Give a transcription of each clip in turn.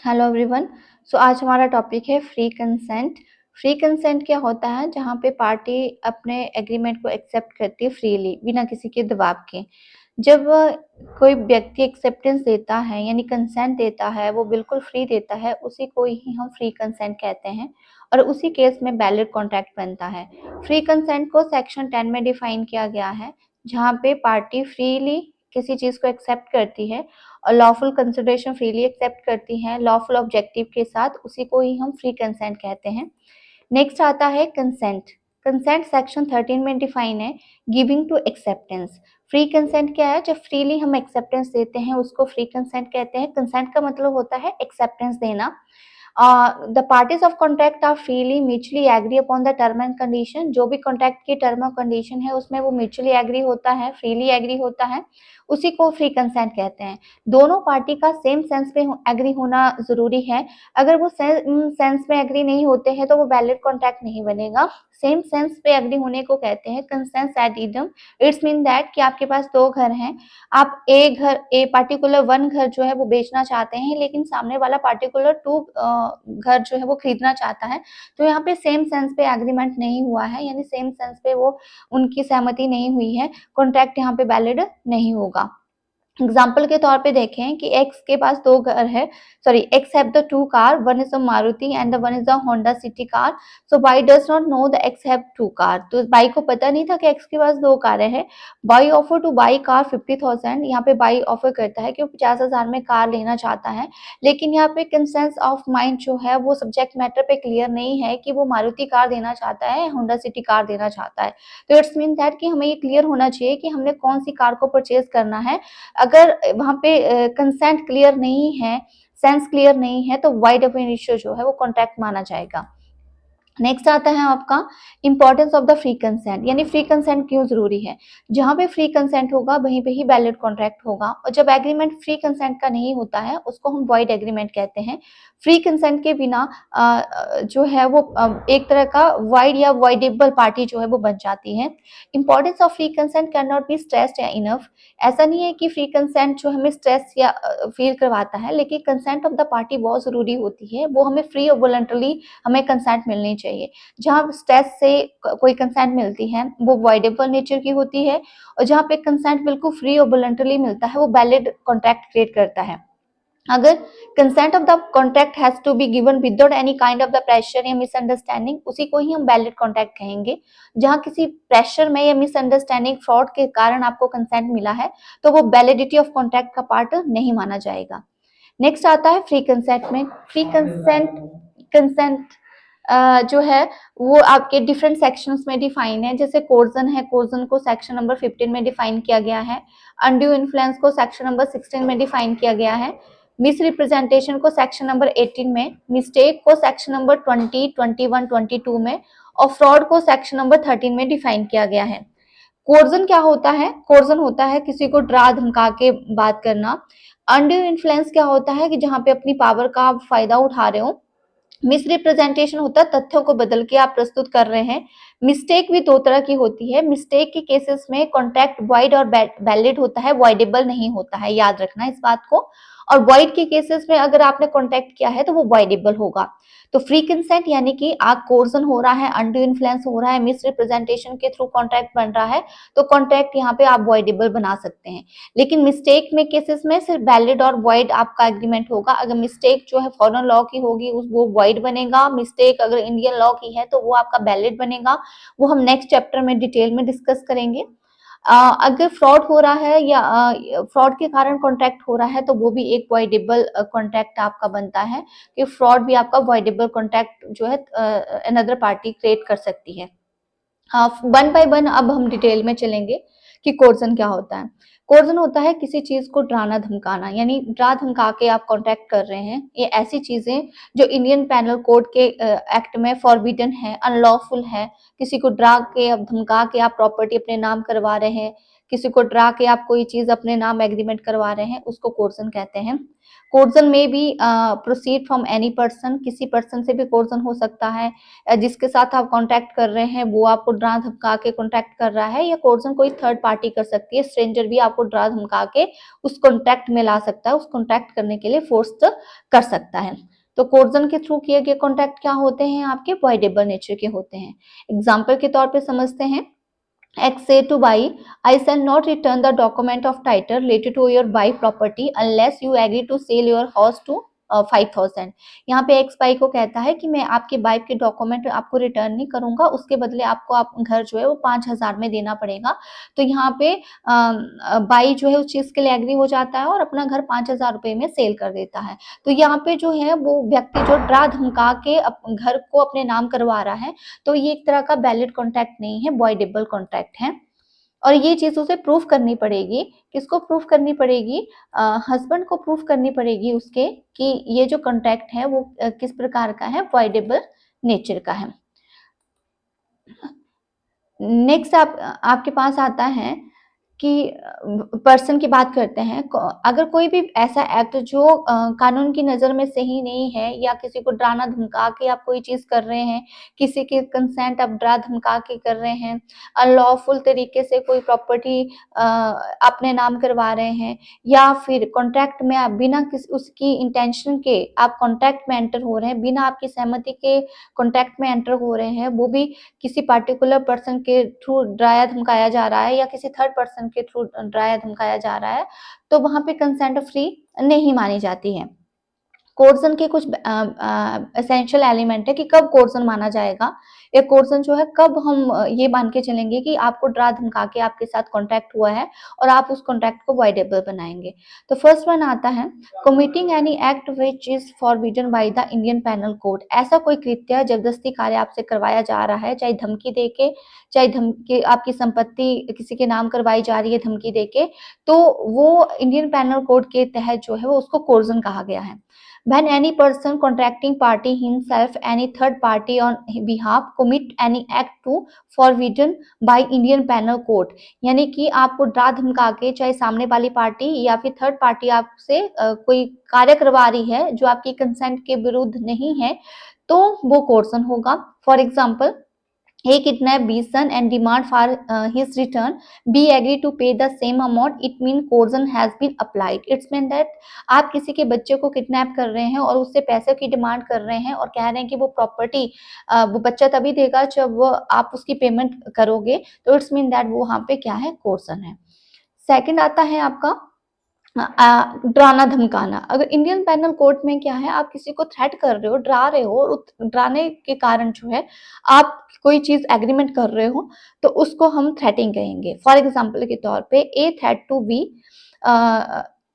Hello everyone. आज हमारा topic है फ्री कंसेंट। फ्री कंसेंट क्या होता है? जहाँ पे पार्टी अपने एग्रीमेंट को एक्सेप्ट करती है फ्रीली, बिना किसी के दबाव के। जब कोई व्यक्ति एक्सेप्टेंस देता है यानी कंसेंट देता है, वो बिल्कुल फ्री देता है, उसी को ही हम फ्री कंसेंट कहते हैं और उसी केस में वैलिड कॉन्ट्रैक्ट बनता है। फ्री कंसेंट को सेक्शन 10 में डिफाइन किया गया है, जहाँ पे पार्टी फ्रीली किसी चीज़ को एक्सेप्ट करती है और लॉफुल कंसिडरेशन फ्रीली एक्सेप्ट करती हैं लॉफुल ऑब्जेक्टिव के साथ, उसी को ही हम फ्री कंसेंट कहते हैं। नेक्स्ट आता है कंसेंट। कंसेंट सेक्शन 13 में डिफाइन है, giving to acceptance. Free consent क्या है? जब फ्रीली हम एक्सेप्टेंस देते हैं उसको फ्री कंसेंट कहते हैं। कंसेंट का मतलब होता है एक्सेप्टेंस देना। The parties of contract are freely mutually agree upon the term and condition. जो भी कॉन्ट्रैक्ट की टर्म और कंडीशन है उसमें वो म्यूचुअली एग्री होता है, फ्रीली एग्री होता है, उसी को फ्री कंसेंट कहते हैं। दोनों पार्टी का सेम सेंस में एग्री होना जरूरी है। अगर वो सेंस में एग्री नहीं होते हैं तो वो वैलिड कॉन्ट्रैक्ट नहीं बनेगा। सेम सेंस पे एग्री होने को कहते हैं consensus ad idem. It's mean that कि आपके पास दो घर हैं, आप ए पार्टिकुलर वन घर जो है वो बेचना चाहते हैं, लेकिन सामने वाला पार्टिकुलर टू घर जो है वो खरीदना चाहता है, तो यहाँ पे सेम सेंस पे एग्रीमेंट नहीं हुआ है, यानी सेम सेंस पे वो उनकी सहमति नहीं हुई है, कॉन्ट्रैक्ट यहाँ पे वैलिड नहीं होगा। एग्जाम्पल के तौर पे देखें कि एक्स के पास दो घर है, sorry, X have the two car, one is a Maruti and one is a Honda City car. So Y does not know the X have two car. तो बाई को पता नहीं था कि एक्स के पास दो कारें हैं। By offer two by car 50,000। यहाँ पे बाई ऑफर करता है कि वो 50,000 में कार लेना चाहता है, लेकिन यहाँ पे कंसेंस ऑफ माइंड जो है वो सब्जेक्ट मैटर पे क्लियर नहीं है कि वो मारुति कार देना चाहता है, होंडा सिटी कार देना चाहता है। तो इट्स मीन दैट कि हमें ये क्लियर होना चाहिए कि हमने कौन सी कार को परचेज करना है। अगर वहाँ पे कंसेंट क्लियर नहीं है, सेंस क्लियर नहीं है, तो वाइड ऑफ इनिशियो जो है वो कॉन्ट्रैक्ट माना जाएगा। नेक्स्ट आता है आपका importance of the free consent, यानी फ्री कंसेंट क्यों जरूरी है। जहां पे फ्री कंसेंट होगा वहीं पे ही वैलिड कॉन्ट्रैक्ट होगा, और जब एग्रीमेंट फ्री कंसेंट का नहीं होता है उसको हम वॉइड एग्रीमेंट कहते हैं। फ्री कंसेंट के बिना जो है वो एक तरह का वाइड या वॉइडेबल पार्टी जो है वो बन जाती है। Importance of free consent can not be stressed या इनफ। ऐसा नहीं है कि फ्री कंसेंट जो हमें स्ट्रेस या फील करवाता है, लेकिन कंसेंट ऑफ द पार्टी बहुत जरूरी होती है, वो हमें फ्री और वॉलंटरली हमें कंसेंट मिलनी चाहिए। जहाँ स्ट्रेस से कोई कंसेंट मिलती है वो वॉइडेबल नेचर की होती है, और जहाँ पे कंसेंट बिल्कुल फ्री और वॉलंटरली मिलता है वो वैलिड कॉन्ट्रैक्ट क्रिएट करता है। अगर consent of the contract has to be given without any kind of the pressure या मिसअंडरस्टैंडिंग, उसी को ही हम वैलिड कॉन्ट्रैक्ट कहेंगे। जहाँ किसी प्रेशर में या मिसअंडरस्टैंडिंग फ्रॉड के कारण आपको कंसेंट मिला है, तो वो वैलिडिटी ऑफ कॉन्ट्रैक्ट का पार्ट नहीं माना जाएगा। नेक्स्ट आता है फ्री कंसेंट में। फ्री कंसेंट जो है वो आपके डिफरेंट सेक्शंस में डिफाइन है। जैसे कोर्जन है, कोर्जन को सेक्शन नंबर 15 में डिफाइन किया गया है। अनड्यू इन्फ्लुएंस को सेक्शन नंबर 16 में डिफाइन किया गया है। मिस रिप्रेजेंटेशन को सेक्शन नंबर 18 में, मिस्टेक को सेक्शन नंबर 20, 21, 22 में, और फ्रॉड को सेक्शन नंबर 13 में डिफाइन किया गया है। कोर्जन क्या होता है? कोर्जन होता है किसी को डरा धमका के बात करना। अनड्यू इन्फ्लुएंस क्या होता है कि जहां पे अपनी पावर का आप फायदा उठा रहे हो। मिस रिप्रेजेंटेशन होता है तथ्यों को बदल के आप प्रस्तुत कर रहे हैं। मिस्टेक भी दो तरह की होती है। मिस्टेक के केसेस में कॉन्ट्रैक्ट वाइड और वैलिड होता है, वाइडेबल नहीं होता है, याद रखना इस बात को। और वाइड के केसेस में अगर आपने कॉन्ट्रैक्ट किया है तो वो वाइडेबल होगा। तो फ्री कंसेंट यानी कि आप कोर्जन हो रहा है, अनड्यू इन्फ्लुएंस हो रहा है, मिस रिप्रेजेंटेशन के थ्रू कॉन्ट्रैक्ट बन रहा है, तो कॉन्ट्रैक्ट यहाँ पे आप वाइडेबल बना सकते हैं। लेकिन मिस्टेक में केसेस में सिर्फ वैलिड और वाइड आपका एग्रीमेंट होगा। अगर मिस्टेक जो है फॉरेन लॉ की होगी वो वाइड बनेगा, मिस्टेक अगर इंडियन लॉ की है तो वो आपका वैलिड बनेगा। वो हम नेक्स्ट चैप्टर में डिटेल में डिस्कस करेंगे। अगर फ्रॉड हो रहा है या फ्रॉड के कारण कॉन्ट्रैक्ट हो रहा है तो वो भी एक वॉइडेबल कॉन्ट्रैक्ट आपका बनता है, कि फ्रॉड भी आपका वॉइडेबल कॉन्ट्रैक्ट जो है अनदर पार्टी क्रिएट कर सकती है। वन बाय वन अब हम डिटेल में चलेंगे कि कोर्जन क्या होता है। कोर्जन होता है किसी चीज को डराना धमकाना, यानी डरा धमका के आप कॉन्ट्रैक्ट कर रहे हैं। ये ऐसी चीजें जो इंडियन पैनल कोड के एक्ट में फॉरबिडन है, अनलॉफुल है। किसी को डरा के धमका के आप प्रॉपर्टी अपने नाम करवा रहे हैं, किसी को डरा के आप कोई चीज अपने नाम एग्रीमेंट करवा रहे हैं, उसको कोर्जन कहते हैं। कोर्जन में भी प्रोसीड फ्रॉम एनी पर्सन, किसी पर्सन से भी कोर्जन हो सकता है। जिसके साथ आप कॉन्टैक्ट कर रहे हैं वो आपको डरा धमका के कॉन्टैक्ट कर रहा है, या कोर्जन कोई थर्ड पार्टी कर सकती है, स्ट्रेंजर भी आप आपको डरा धमका के उस कॉन्ट्रैक्ट में ला सकता है, उस कॉन्ट्रैक्ट करने के लिए फोर्स कर सकता है। तो कोर्जन के थ्रू किए गए कॉन्ट्रैक्ट क्या होते हैं, आपके वॉइडेबल नेचर के होते हैं। एग्जाम्पल के तौर पे समझते हैं, X say to buy, I shall not return the document of title related to your buy property unless you agree to sell your house to 5,000। यहाँ पे एक्स बाई को कहता है कि मैं आपके बाइक के डॉक्यूमेंट आपको रिटर्न नहीं करूंगा, उसके बदले आपको आप घर जो है वो 5,000 में देना पड़ेगा। तो यहाँ पे बाई जो है उस चीज के लिए एग्री हो जाता है और अपना घर 5,000 रुपए में सेल कर देता है। तो यहाँ पे जो है वो व्यक्ति जो डरा धमका के घर को अपने नाम करवा रहा है, तो ये एक तरह का वैलिड कॉन्ट्रैक्ट नहीं है, वॉइडेबल कॉन्ट्रैक्ट है। और ये चीज उसे प्रूफ करनी पड़ेगी, किसको प्रूफ करनी पड़ेगी, हस्बैंड को प्रूफ करनी पड़ेगी उसके, कि ये जो कॉन्ट्रैक्ट है वो किस प्रकार का है, वॉइडेबल नेचर का है। नेक्स्ट आपके पास आता है कि पर्सन की बात करते हैं। अगर कोई भी ऐसा एक्ट जो कानून की नज़र में सही नहीं है, या किसी को डराना धमका के आप कोई चीज़ कर रहे हैं, किसी की कंसेंट आप डरा धमका के कर रहे हैं, अनलॉफुल तरीके से कोई प्रॉपर्टी अपने नाम करवा रहे हैं, या फिर कॉन्ट्रैक्ट में आप बिना उसकी इंटेंशन के आप कॉन्ट्रैक्ट में एंटर हो रहे हैं, बिना आपकी सहमति के कॉन्ट्रैक्ट में एंटर हो रहे हैं, वो भी किसी पार्टिकुलर पर्सन के थ्रू डराया धमकाया जा रहा है, या किसी थर्ड पर्सन के थ्रू डराया धमकाया जा रहा है, तो वहां पे कंसेंट फ्री नहीं मानी जाती है। कोर्सन के कुछ एसेंशियल एलिमेंट है कि कब कोर्सन माना जाएगा, या कोर्सन जो है कब हम ये मान के चलेंगे कि आपको डरा धमका के आपके साथ कॉन्ट्रैक्ट हुआ है और आप उस कॉन्ट्रैक्ट को वॉइडेबल बनाएंगे। तो फर्स्ट वन आता है, committing any act which is forbidden by the Indian penal code. ऐसा कोई कृत्य जबरदस्ती कार्य आपसे करवाया जा रहा है, चाहे धमकी देके, चाहे धमकी आपकी संपत्ति किसी के नाम करवाई जा रही है धमकी देके, तो वो इंडियन पेनल कोड के तहत जो है वो उसको कोर्सन कहा गया है। When any person contracting party himself any third party on behalf commit any act to forbidden by Indian Penal Code, यानी कि आपको डरा धमका के चाहे सामने वाली पार्टी या फिर थर्ड पार्टी आपसे कोई कार्य करवा रही है जो आपकी कंसेंट के विरुद्ध नहीं है, तो वो कोर्सन होगा। For example, he kidnapped B's son and demand for his return. B agreed to pay the same amount. It means coercion has been applied. It's mean that आप किसी के बच्चे को किडनैप कर रहे हैं और उससे पैसे की डिमांड कर रहे हैं और कह रहे हैं कि वो प्रॉपर्टी वो बच्चा तभी देगा जब वो आप उसकी पेमेंट करोगे, तो इट्स मीन दैट वो वहां पे क्या है, कोर्सन है। सेकंड आता है आपका डराना धमकाना। अगर इंडियन पेनल कोड में क्या है, आप किसी को थ्रेट कर रहे हो, डरा रहे हो, और डराने के कारण जो है आप कोई चीज एग्रीमेंट कर रहे हो, तो उसको हम थ्रेटिंग कहेंगे। फॉर एग्जाम्पल के तौर पे, a threat to be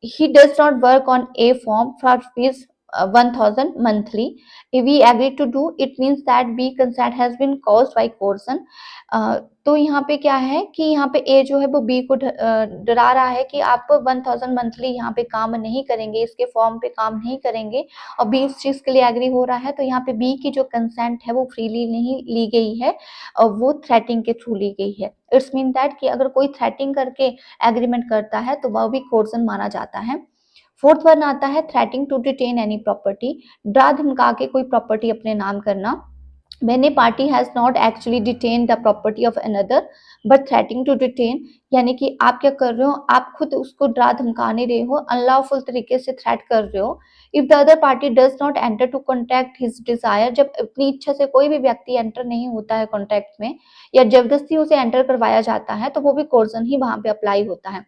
he does not work on a form for fees 1,000 monthly. If we agree to do, it means that B consent has been caused by coercion. तो यहाँ पे क्या है कि यहाँ पे ए जो है वो बी को डरा रहा है कि आप 1,000 मंथली यहाँ पे काम नहीं करेंगे, इसके फॉर्म पे काम नहीं करेंगे, और बी उस चीज के लिए एग्री हो रहा है। तो यहाँ पे बी की जो कंसेंट है वो फ्रीली नहीं ली गई है, और वो थ्रेटिंग के थ्रू ली गई है। इट्स मीन दैट कि अगर कोई थ्रेटिंग करके एग्रीमेंट करता है तो वह भी कोर्सन माना जाता है। फोर्थ वन आता है, threatening to detain any property. डरा धमका के कोई प्रॉपर्टी अपने नाम करना। when a party has not actually detained the property of another but threatening to detain, यानी कि आप क्या कर रहे हो, आप खुद उसको डरा धमका नहीं रहे हो, अनलॉफुल तरीके से थ्रेट कर रहे हो। If the other party does not enter to contract his desire, जब अपनी इच्छा से कोई भी व्यक्ति एंटर नहीं होता है कॉन्ट्रैक्ट में, या जबरदस्ती उसे एंटर करवाया जाता है, तो वो भी कोर्सन ही वहां पे अप्लाई होता है।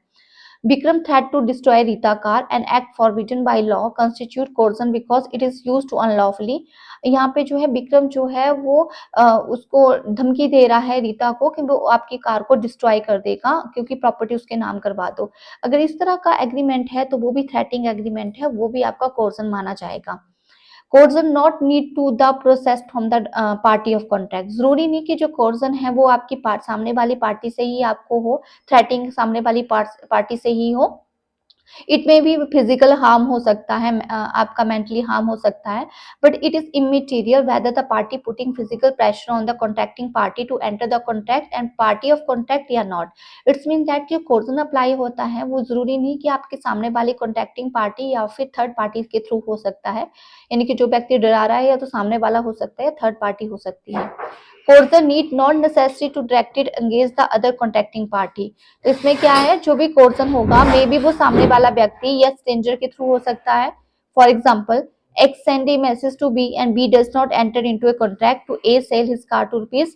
Bikram threat to destroy Rita car, an act forbidden by law, constitute coercion because it is used to unlawfully। यहाँ पे जो है विक्रम जो है वो उसको धमकी दे रहा है रीता को कि वो आपकी कार को डिस्ट्रॉय कर देगा क्योंकि प्रॉपर्टी उसके नाम करवा दो। अगर इस तरह का एग्रीमेंट है तो वो भी थ्रेटिंग एग्रीमेंट है, वो भी आपका कोर्सन माना जाएगा। Coercion not need to the process from the party of contract. जरूरी नहीं कि जो कोर्सन है वो आपकी सामने वाली पार्टी से ही आपको हो, थ्रेटिंग सामने वाली पार्टी से ही हो। It may be physical harm हो सकता है, आपका मेंटली हार्म हो सकता है, but it is immaterial whether the party putting physical pressure on the contracting party to enter the contract and party of contract या नॉट। इट्स मीन दैट जो coercion apply होता है वो जरूरी नहीं कि आपके सामने वाली कॉन्ट्रैक्टिंग पार्टी या फिर थर्ड पार्टी के थ्रू हो सकता है, यानी कि जो व्यक्ति डरा रहा है या तो सामने वाला हो सकता है या थर्ड पार्टी हो सकती है। Coercion need not necessary to directed engage the other contracting party. तो इसमें क्या है, जो भी कोर्सन होगा मे बी वो सामने वाला व्यक्ति या स्ट्रेंजर के थ्रू हो सकता है। For example, X send a message to B and B does not enter into a contract to A sell his car to rupees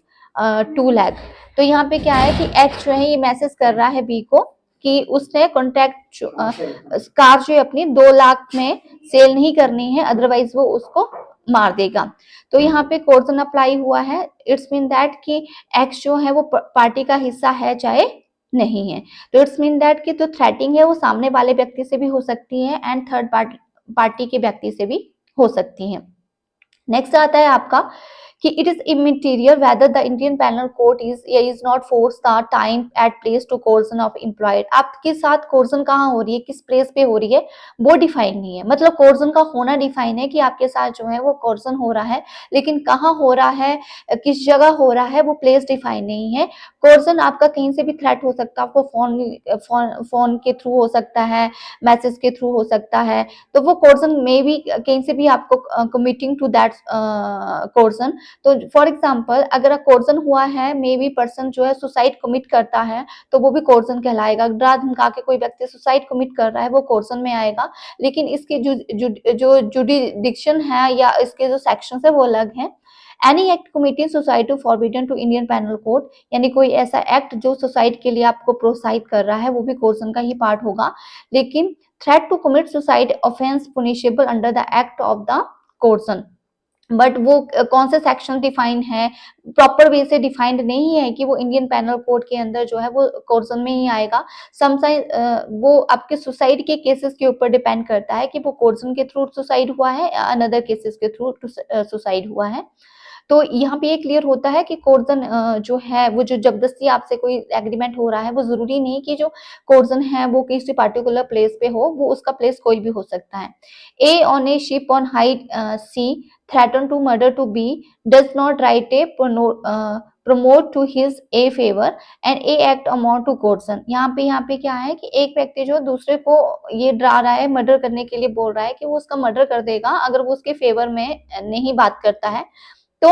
2 lakh। तो यहाँ पे क्या है कि X जो है ये मैसेज कर रहा है B को कि उसने कॉन्ट्रैक्ट कार जो है अपनी 2 लाख में सेल नहीं करनी है, अदरवाइज वो उसको मार देगा। तो यहाँ पे कोर्सन अप्लाई हुआ है। इट्स मीन दैट कि एक्स जो है वो पार्टी का हिस्सा है चाहे नहीं है। तो इट्स मीन दैट कि जो थ्रेटिंग है वो सामने वाले व्यक्ति से भी हो सकती है एंड थर्ड पार्टी के व्यक्ति से भी हो सकती है। नेक्स्ट आता है आपका कि it is immaterial whether the Indian penal code is not force the time at place to coercion of employed. आपके साथ कोर्सन कहाँ हो रही है, किस प्लेस पे हो रही है, वो डिफाइन नहीं है। मतलब कोर्सन का होना डिफाइन है कि आपके साथ जो है वो कोर्सन हो रहा है, लेकिन कहाँ हो रहा है, किस जगह हो रहा है, वो प्लेस डिफाइन नहीं है। कोर्सन आपका कहीं से भी थ्रेट हो सकता है, आपको फोन के थ्रू हो सकता है, मैसेज के थ्रू हो सकता है। तो वो कोर्सन में भी कहीं से भी आपको कमिटिंग टू दैट कोर्सन। तो फॉर एग्जाम्पल अगर कोर्सन हुआ है, मे बी पर्सन जो है सुसाइड कमिट करता है तो वो भी कोर्सन कहलाएगा। डरा धमका के कोई व्यक्ति सुसाइड कमिट कर रहा है वो कोर्सन में आएगा। लेकिन इसके जो जुडिडिक्शन है या इसके जो सेक्शन है वो अलग है। Any act committing suicide to forbidden to Indian penal code, यानी कोई ऐसा एक्ट जो सुसाइड के लिए आपको प्रोत्साहित कर रहा है वो भी कोर्सन का ही पार्ट होगा। लेकिन threat to commit suicide offence punishable under the act of the coercion. But वो कौन से सेक्शन डिफाइन है, प्रॉपर वे से डिफाइंड नहीं है कि वो इंडियन पैनल कोड के अंदर जो है वो कोर्सन में ही आएगा। वो आपके सुसाइड के केसेस के ऊपर डिपेंड करता है कि वो कोर्सन के थ्रू सुसाइड हुआ है या अनदर केसेस के थ्रू सुसाइड हुआ है। तो यहाँ पे ये क्लियर होता है कि कोर्सन जो है वो जो जबरदस्ती आपसे कोई एग्रीमेंट हो रहा है वो जरूरी नहीं कि जो कोर्सन है वो किसी पार्टिकुलर प्लेस पे हो, वो उसका प्लेस कोई भी हो सकता है। A on a ship on high sea threaten to murder to B does not write a promote to his A favor and A act amount to coercion। यहाँ पे क्या है कि एक व्यक्ति जो दूसरे को ये डरा रहा है, मर्डर करने के लिए बोल रहा है कि वो उसका मर्डर कर देगा अगर वो उसके फेवर में नहीं बात करता है। तो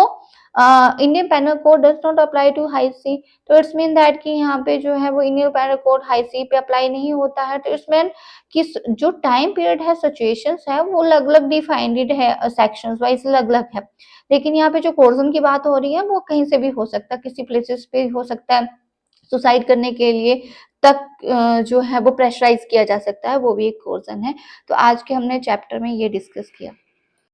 Indian penal code does not apply to high sea. तो इट्स मीन दैट कि यहाँ पे जो है वो इंडियन पैनल कोड हाई सी पे अप्लाई नहीं होता है। तो इट्स मीन कि जो टाइम पीरियड है, सिचुएशंस है वो अलग अलग डिफाइंड है, सेक्शंस वाइज अलग अलग है। लेकिन यहाँ पे जो कोर्सन की बात हो रही है वो कहीं से भी हो सकता है, किसी प्लेसेस पे हो सकता है। सुसाइड करने के लिए तक जो है वो प्रेशराइज किया जा सकता है, वो भी एक कोर्सन है। तो आज के हमने चैप्टर में ये डिस्कस किया।